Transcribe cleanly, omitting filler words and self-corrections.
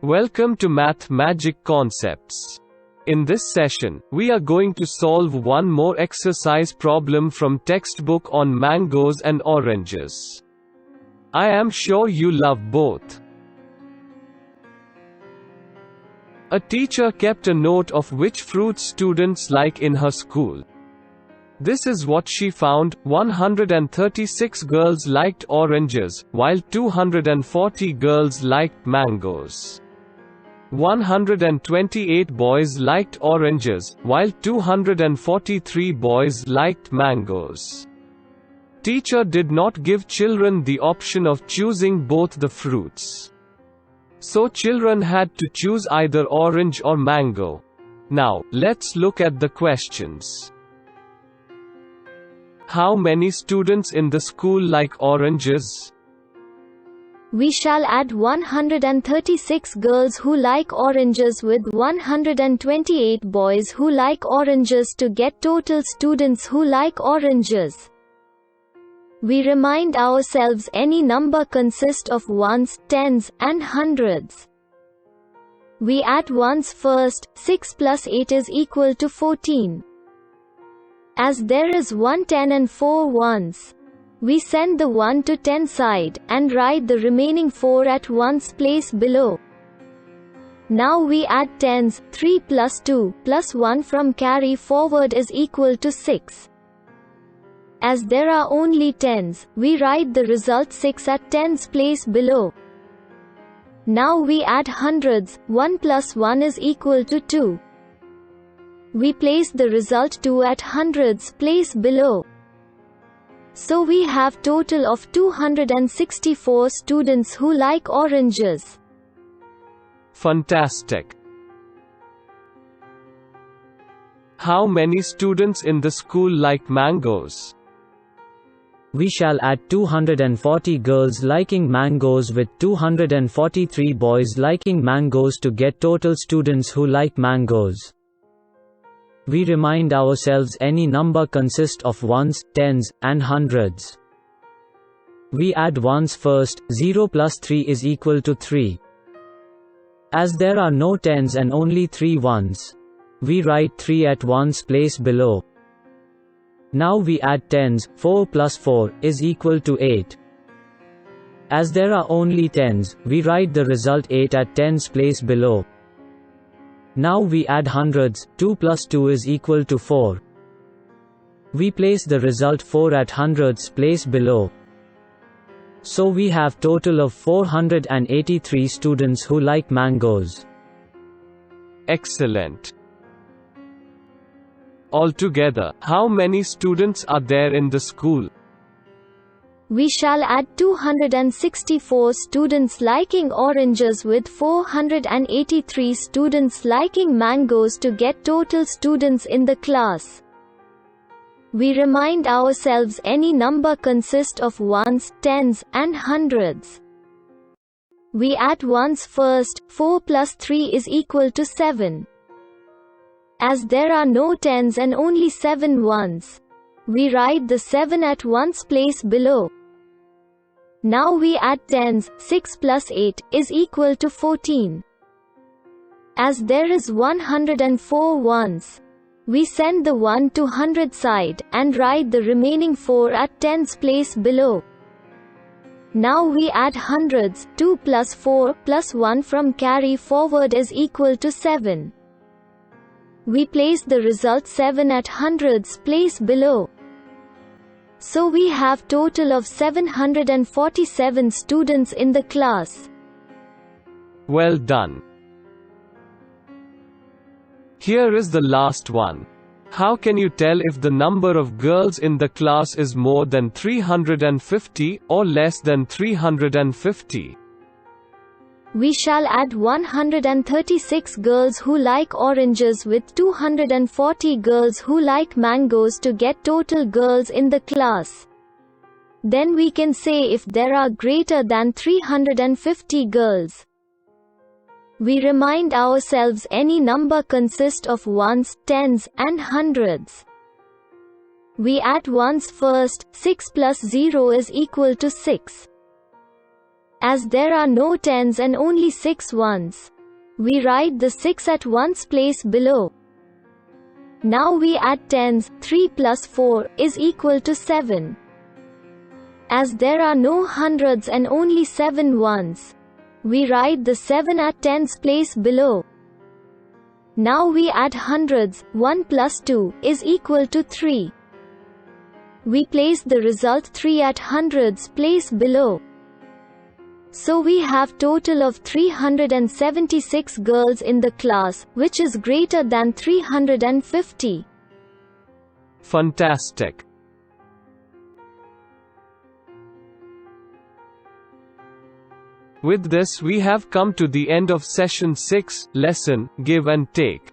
Welcome to Math Magic Concepts. In this session, we are going to solve one more exercise problem from textbook on mangoes and oranges. I am sure you love both. A teacher kept a note of which fruits students like in her school. This is what she found: 136 girls liked oranges, while 240 girls liked mangoes. 128 boys liked oranges, while 243 boys liked mangoes. Teacher did not give children the option of choosing both the fruits. So children had to choose either orange or mango. Now, let's look at the questions. How many students in the school like oranges? We shall add 136 girls who like oranges with 128 boys who like oranges to get total students who like oranges. We remind ourselves any number consists of ones, tens, and hundreds. We add ones first. 6 plus 8 is equal to 14. As there is 1 10 and 4 ones, we send the 1 to 10 side, and write the remaining 4 at ones place below. Now we add tens. 3 plus 2 plus 1 from carry forward is equal to 6. As there are only tens, we write the result 6 at tens place below. Now we add hundreds. 1 plus 1 is equal to 2. We place the result 2 at hundreds place below. So we have total of 264 students who like oranges. Fantastic. How many students in the school like mangoes? We shall add 240 girls liking mangoes with 243 boys liking mangoes to get total students who like mangoes. We remind ourselves any number consists of ones, tens, and hundreds. We add ones first. 0 plus 3 is equal to 3. As there are no tens and only 3 ones, we write 3 at ones place below. Now we add tens. 4 plus 4 is equal to 8. As there are only tens, we write the result 8 at tens place below. Now we add hundreds. 2 plus 2 is equal to 4. We place the result 4 at hundreds place below. So we have total of 483 students who like mangoes. Excellent. Altogether, how many students are there in the school? We shall add 264 students liking oranges with 483 students liking mangoes to get total students in the class. We remind ourselves any number consists of ones, tens, and hundreds. We add ones first. 4 plus 3 is equal to 7. As there are no tens and only 7 ones, we write the 7 at ones place below. Now we add tens. 6 plus 8 is equal to 14. As there is 104 ones, we send the 1 to 100 side, and write the remaining 4 at tens place below. Now we add hundreds. 2 plus 4 plus 1 from carry forward is equal to 7. We place the result 7 at hundreds place below. So we have total of 747 students in the class. Well done. Here is the last one. How can you tell if the number of girls in the class is more than 350 or less than 350? We shall add 136 girls who like oranges with 240 girls who like mangoes to get total girls in the class. Then we can say if there are greater than 350 girls. We remind ourselves any number consists of ones, tens, and hundreds. We add ones first. 6 plus 0 is equal to 6. As there are no tens and only 6 ones, We write the 6 at ones place below. Now we add tens. 3 plus 4 is equal to 7. As there are no hundreds and only 7 ones, we write the 7 at tens place below. Now we add hundreds. 1 plus 2 is equal to 3. We place the result 3 at hundreds place below. So we have total of 376 girls in the class, which is greater than 350. Fantastic. With this we have come to the end of session 6, lesson, Give and Take.